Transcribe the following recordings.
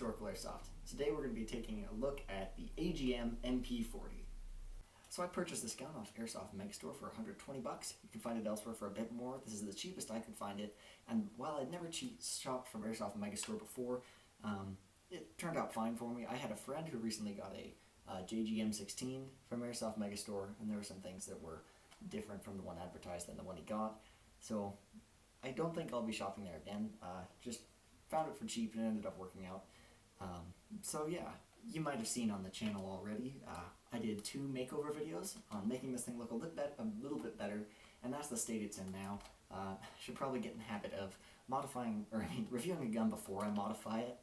Historical Airsoft. Today we're going to be taking a look at the AGM MP40. So I purchased this gun off Airsoft Megastore for 120 bucks. You can find it elsewhere for a bit more. This is the cheapest I could find it, and while I'd never shopped from Airsoft Megastore before, it turned out fine for me. I had a friend who recently got a JG M16 from Airsoft Megastore, and there were some things that were different from the one advertised than the one he got. So I don't think I'll be shopping there again. Just found it for cheap and it ended up working out. So yeah, you might have seen on the channel already, I did 2 makeover videos on making this thing look a little bit better, and that's the state it's in now. Should probably get in the habit of reviewing a gun before I modify it.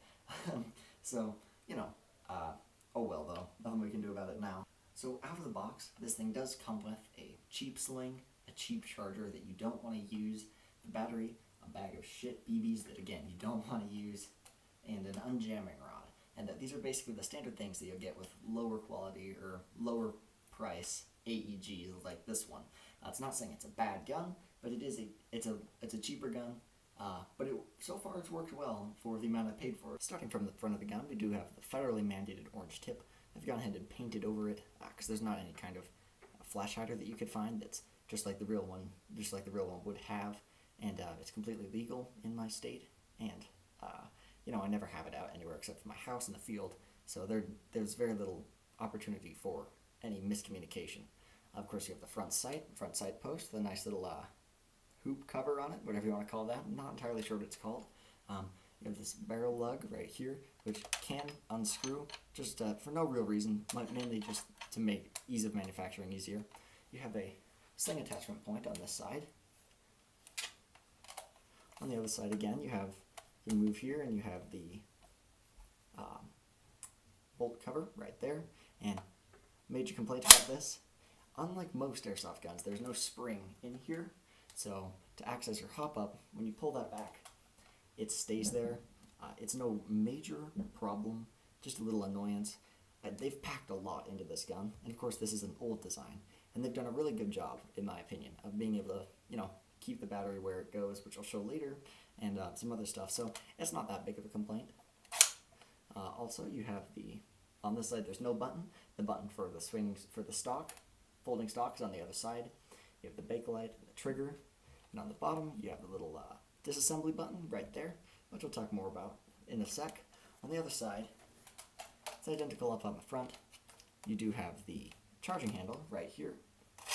So, you know, oh well though, nothing we can do about it now. So out of the box, this thing does come with a cheap sling, a cheap charger that you don't want to use, the battery, a bag of shit BBs that again you don't want to use, and an unjamming rod. And these are basically the standard things that you'll get with lower quality or lower price AEGs like this one. It's not saying it's a bad gun, but it's a cheaper gun. But so far it's worked well for the amount I paid for it. Starting from the front of the gun, we do have the federally mandated orange tip. I've gone ahead and painted over it because there's not any kind of flash hider that you could find that's just like the real one would have, and it's completely legal in my state. And you know, I never have it out anywhere except for my house and the field, so there's very little opportunity for any miscommunication. Of course, you have the front sight post, the nice little hoop cover on it, whatever you want to call that. I'm not entirely sure what it's called. You have this barrel lug right here, which can unscrew just for no real reason, mainly just to make ease of manufacturing easier. You have a sling attachment point on this side. On the other side again, you move here and you have the bolt cover right there. And major complaint about this, unlike most airsoft guns, there's no spring in here. So to access your hop up, when you pull that back, it stays there. It's no major problem, just a little annoyance. They've packed a lot into this gun, and of course this is an old design, and they've done a really good job, in my opinion, of being able to, you know, keep the battery where it goes, which I'll show later, and some other stuff. So it's not that big of a complaint. Also, you have on this side there's no button. The button for the folding stock is on the other side. You have the bakelite and the trigger, and on the bottom you have the little disassembly button right there, which we'll talk more about in a sec. On the other side, it's identical up on the front. You do have the charging handle right here.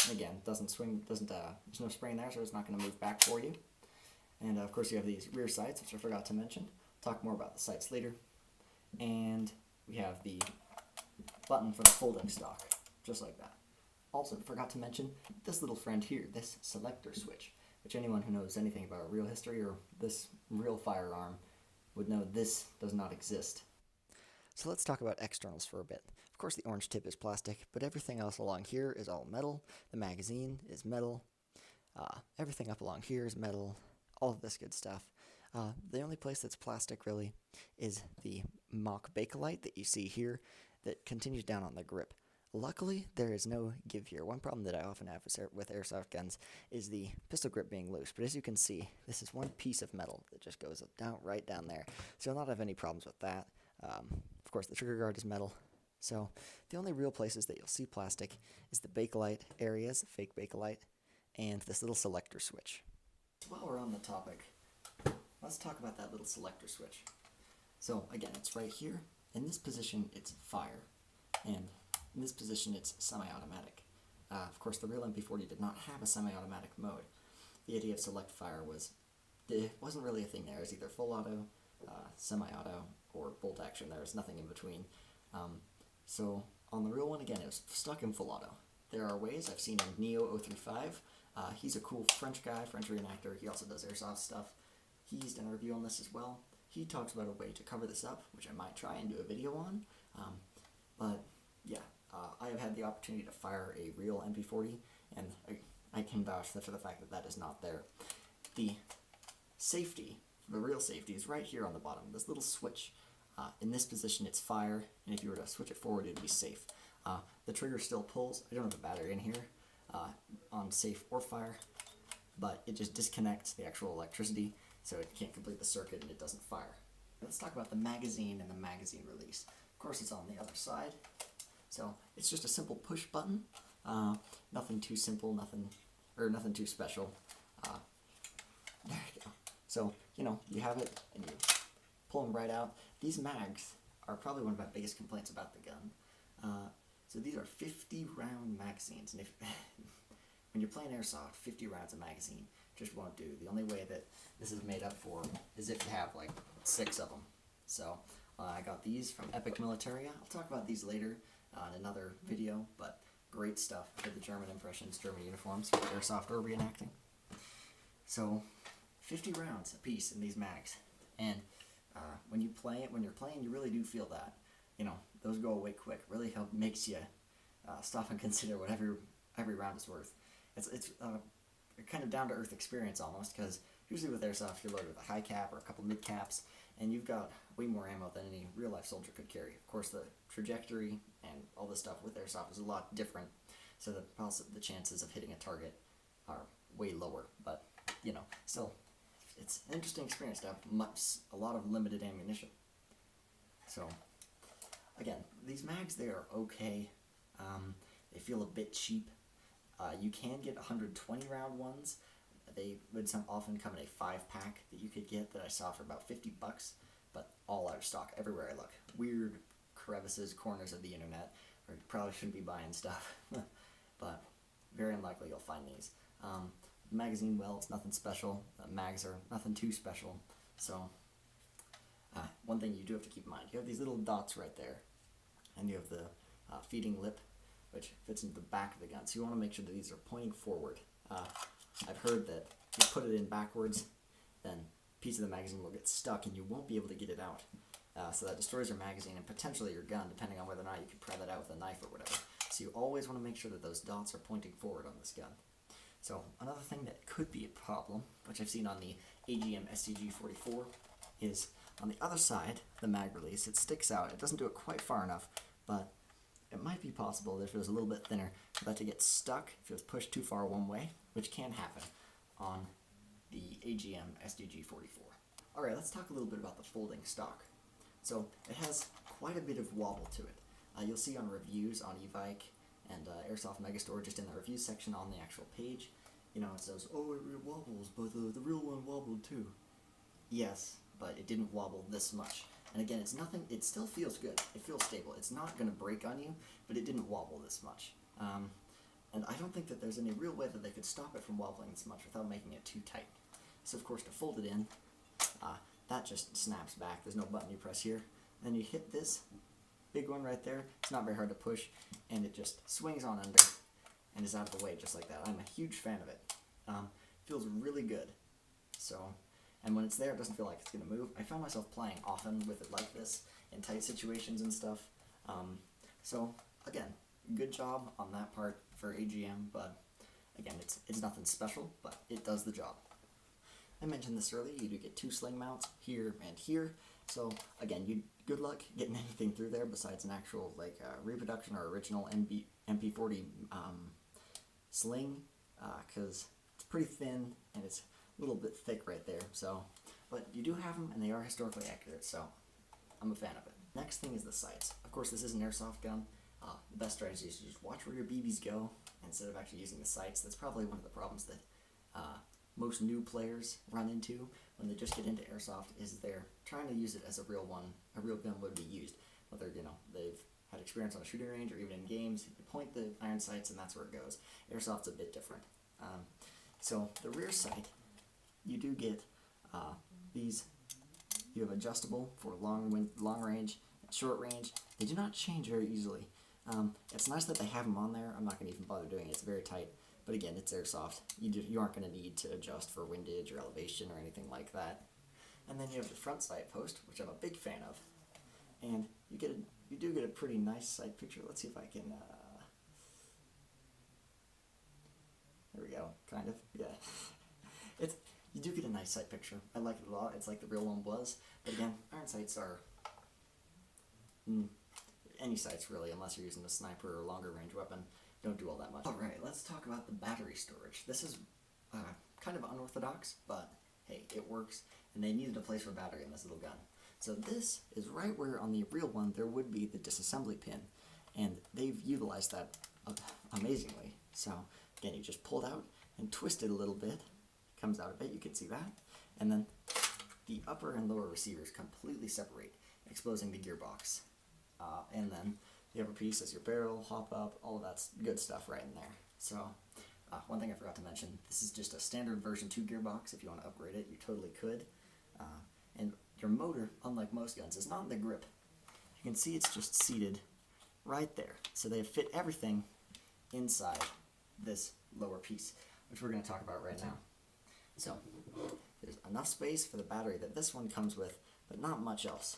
Again, there's no spring there, so it's not going to move back for you. And of course you have these rear sights, which I forgot to mention. Talk more about the sights later. And we have the button for the folding stock, just like that. Also, forgot to mention this little friend here, this selector switch, which anyone who knows anything about real history or this real firearm would know this does not exist. So let's talk about externals for a bit. Of course the orange tip is plastic, but everything else along here is all metal. The magazine is metal. Everything up along here is metal. All of this good stuff. The only place that's plastic really is the mock bakelite that you see here that continues down on the grip. Luckily, there is no give here. One problem that I often have with airsoft guns is the pistol grip being loose, but as you can see, this is one piece of metal that just goes right down there, so you'll not have any problems with that. Of course, the trigger guard is metal, so the only real places that you'll see plastic is the bakelite areas, fake bakelite, and this little selector switch. While we're on the topic, let's talk about that little selector switch. So again, it's right here. In this position, it's fire, and in this position, it's semi-automatic. Of course, the real MP40 did not have a semi-automatic mode. The idea of select fire wasn't really a thing there. It was either full auto, semi-auto, or bolt action. There was nothing in between. So on the real one, again, it was stuck in full auto. There are ways. I've seen in Neo035. He's a cool French guy, French reenactor. He also does airsoft stuff. He's done a review on this as well. He talks about a way to cover this up, which I might try and do a video on. But yeah. I have had the opportunity to fire a real MP40, and I can vouch for the fact that that is not there. The real safety is right here on the bottom, this little switch. In this position it's fire, and if you were to switch it forward it would be safe. The trigger still pulls. I don't have a battery in here on safe or fire, but it just disconnects the actual electricity, so it can't complete the circuit and it doesn't fire. let's talk about the magazine and the magazine release. Of course, it's on the other side. So it's just a simple push button. Nothing too simple, nothing too special. There you go. So, you have it and you pull them right out. These mags are probably one of my biggest complaints about the gun. So these are 50 round magazines, and if when you're playing airsoft, 50 rounds of magazine just won't do. The only way that this is made up for is if you have like 6 of them. So I got these from Epic Militaria. I'll talk about these later in another video, but great stuff for the German impressions, German uniforms, airsoft or reenacting. So 50 rounds a piece in these mags, and when you're playing, you really do feel that. Those go away quick. Really makes you stop and consider what every round is worth. It's a kind of down-to-earth experience almost, because usually with airsoft you're loaded with a high cap or a couple mid caps, and you've got way more ammo than any real-life soldier could carry. Of course, the trajectory and all this stuff with airsoft is a lot different, so the chances of hitting a target are way lower. But still, it's an interesting experience to have a lot of limited ammunition. So again, these mags, they are okay. They feel a bit cheap. You can get 120 round ones. They would often come in a 5-pack that you could get that I saw for about $50, but all out of stock everywhere I look. Weird crevices, corners of the internet, where you probably shouldn't be buying stuff, but very unlikely you'll find these. Magazine, well, it's nothing special. Mags are nothing too special. So one thing you do have to keep in mind, you have these little dots right there, and you have the feeding lip, which fits into the back of the gun. So you want to make sure that these are pointing forward. I've heard that if you put it in backwards, then a piece of the magazine will get stuck and you won't be able to get it out. So that destroys your magazine and potentially your gun, depending on whether or not you can pry that out with a knife or whatever. So you always want to make sure that those dots are pointing forward on this gun. So another thing that could be a problem, which I've seen on the AGM STG-44, is on the other side, the mag release, it sticks out. It doesn't do it quite far enough, but it might be possible that if it was a little bit thinner, for that to get stuck if it was pushed too far one way, which can happen on the AGM STG-44. Alright, let's talk a little bit about the folding stock. So it has quite a bit of wobble to it. You'll see on reviews on eBike and Airsoft Megastore, just in the review section on the actual page, it says, oh, it wobbles, but the real one wobbled too. Yes, but it didn't wobble this much. And again, it's nothing, it still feels good. It feels stable. It's not going to break on you, but it didn't wobble this much. And I don't think that there's any real way that they could stop it from wobbling this much without making it too tight. So of course, to fold it in, that just snaps back. There's no button you press here. Then you hit this big one right there. It's not very hard to push, and it just swings on under and is out of the way just like that. I'm a huge fan of it. Feels really good. So, and when it's there, it doesn't feel like it's going to move. I found myself playing often with it like this in tight situations and stuff. So again, good job on that part for AGM, but again, it's nothing special, but it does the job. I mentioned this earlier, you do get 2 sling mounts here and here. So again, good luck getting anything through there besides an actual reproduction or original MP40 sling, because it's pretty thin and it's a little bit thick right there. So, but you do have them and they are historically accurate, so I'm a fan of it. Next thing is the sights. Of course, this is an airsoft gun. The best strategy is to just watch where your BBs go instead of actually using the sights. That's probably one of the problems that most new players run into when they just get into airsoft, is they're trying to use it as a real gun would be used. Whether, they've had experience on a shooting range or even in games, you point the iron sights and that's where it goes. Airsoft's a bit different. So the rear sight, you do get these. You have adjustable for long range and short range. They do not change very easily. It's nice that they have them on there. I'm not going to even bother doing it. It's very tight. But again, it's airsoft. You aren't going to need to adjust for windage or elevation or anything like that. And then you have the front sight post, which I'm a big fan of. And you do get a pretty nice sight picture. Let's see if I can. There we go. Kind of. Yeah. You do get a nice sight picture. I like it a lot. It's like the real one was. But again, iron sights are any sights really, unless you're using a sniper or longer range weapon, don't do all that much. Alright, let's talk about the battery storage. This is kind of unorthodox, but hey, it works, and they needed a place for battery in this little gun. So this is right where on the real one there would be the disassembly pin, and they've utilized that amazingly. So again, you just pull it out and twist it a little bit, comes out a bit, you can see that, and then the upper and lower receivers completely separate, exposing the gearbox. And then the upper piece is your barrel, hop up, all of that's good stuff right in there. So one thing I forgot to mention, this is just a standard version 2 gearbox. If you want to upgrade it, you totally could. And your motor, unlike most guns, is not in the grip. You can see it's just seated right there. So they fit everything inside this lower piece, which we're going to talk about right now. So there's enough space for the battery that this one comes with, but not much else.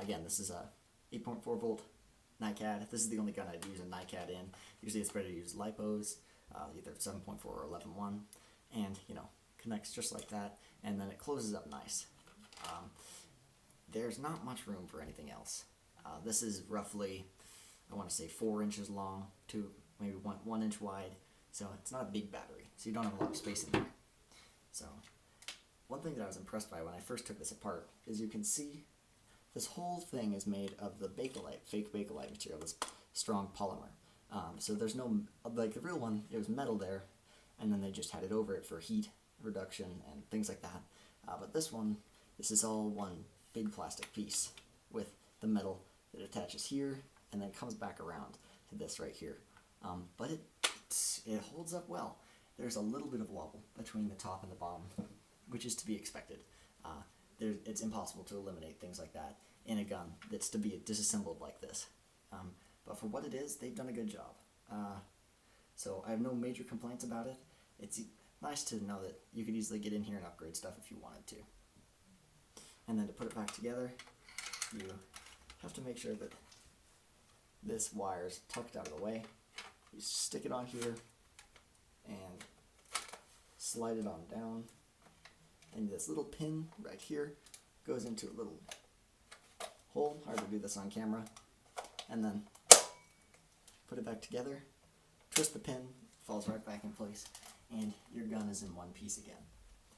Again, this is a 8.4 volt NiCad. This is the only gun I'd use a NiCad in. Usually it's better to use LiPos, either 7.4 or 11.1, and connects just like that, and then it closes up nice. There's not much room for anything else. This is roughly, I want to say 4 inches long to maybe 1 inch wide, so it's not a big battery, so you don't have a lot of space in there. So one thing that I was impressed by when I first took this apart is you can see this whole thing is made of the Bakelite, fake Bakelite material, this strong polymer. So there's no, like the real one, it was metal there, and then they just had it over it for heat reduction and things like that. But this one, this is all one big plastic piece with the metal that attaches here and then comes back around to this right here. But it holds up well. There's a little bit of wobble between the top and the bottom, which is to be expected. It's impossible to eliminate things like that in a gun that's to be disassembled like this. But for what it is, they've done a good job. So I have no major complaints about it. It's nice to know that you could easily get in here and upgrade stuff if you wanted to. And then to put it back together, you have to make sure that this wire's tucked out of the way. You stick it on here and slide it on down. And this little pin right here goes into a little hole. Hard to do this on camera. And then put it back together, twist the pin, falls right back in place, and your gun is in one piece again.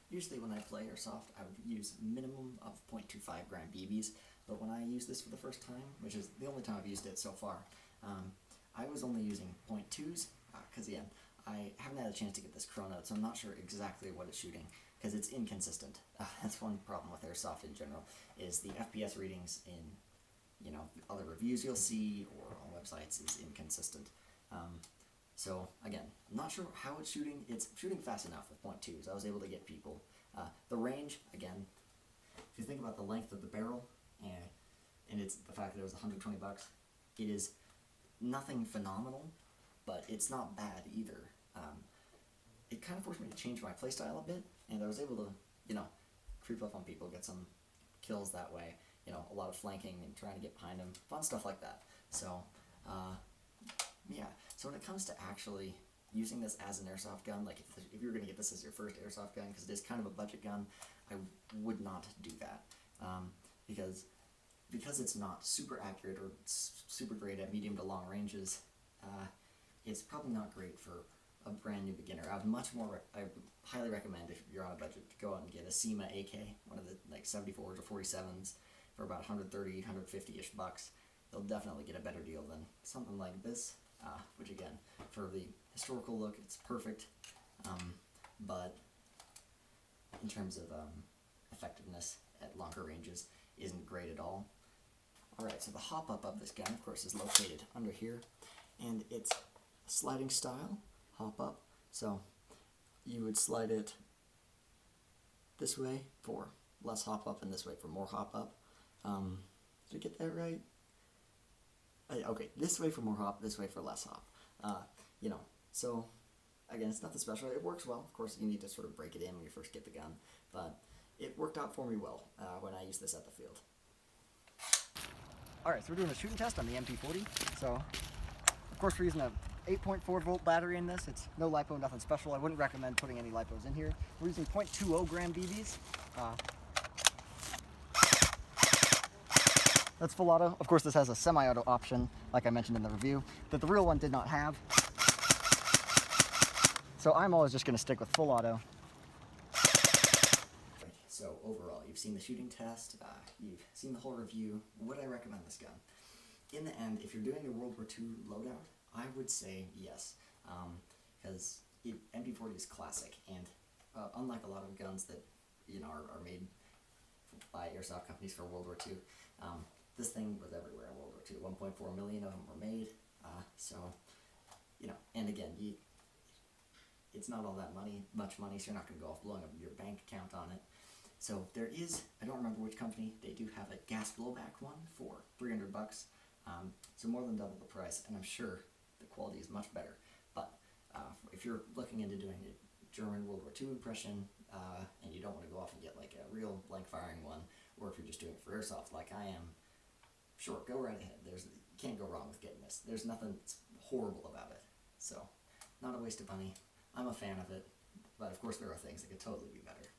Usually when I play Airsoft, I would use a minimum of 0.25 gram BBs, but when I use this for the first time, which is the only time I've used it so far, I was only using 0.2s, because again, I haven't had a chance to get this chrono out, so I'm not sure exactly what it's shooting, because it's inconsistent. That's one problem with Airsoft in general, is the FPS readings in other reviews you'll see or on websites is inconsistent. So again, I'm not sure how it's shooting. It's shooting fast enough with 0.2s. I was able to get people. The range, again, if you think about the length of the barrel and it's the fact that it was $120, it is nothing phenomenal, but it's not bad either. It kind of forced me to change my playstyle a bit, and I was able to, creep up on people, get some kills that way. A lot of flanking and trying to get behind them, fun stuff like that. So, yeah. So when it comes to actually using this as an airsoft gun, like if you're going to get this as your first airsoft gun, because it is kind of a budget gun, I would not do that. Because it's not super accurate or super great at medium to long ranges, it's probably not great for a brand new beginner. I would highly recommend, if you're on a budget, to go out and get a SEMA AK, one of the 74s or 47s, for about 130, 150-ish bucks. They'll definitely get a better deal than something like this, which again, for the historical look, it's perfect, but in terms of effectiveness at longer ranges, isn't great at all. Alright, so the hop-up of this gun, of course, is located under here, and it's a sliding style hop-up, so you would slide it this way for less hop-up and this way for more hop-up. Did I get that right? Okay, this way for more hop, this way for less hop. So again, it's nothing special. It works well. Of course, you need to sort of break it in when you first get the gun, but it worked out for me well when I used this at the field. Alright, so we're doing a shooting test on the MP40. So, of course, we're using a 8.4 volt battery in this. It's no LiPo, nothing special. I wouldn't recommend putting any LiPos in here. We're using 0.20 gram BBs. That's full auto. Of course, this has a semi-auto option, like I mentioned in the review, that the real one did not have. So I'm always just going to stick with full auto. So overall, you've seen the shooting test, you've seen the whole review. Would I recommend this gun? In the end, if you're doing a World War II loadout, I would say yes, because MP40 is classic, and unlike a lot of guns that are made by airsoft companies for World War II, this thing was everywhere in World War II. 1.4 million of them were made, so and again, it's not all that much money, so you're not going to go off blowing up your bank account on it. So there is, I don't remember which company, they do have a gas blowback one for $300, so more than double the price, and I'm sure the quality is much better. But if you're looking into doing a German World War II impression, and you don't want to go off and get like a real blank firing one, or if you're just doing it for airsoft like I am, sure, go right ahead. You can't go wrong with getting this. There's nothing horrible about it. So, not a waste of money. I'm a fan of it, but of course there are things that could totally be better.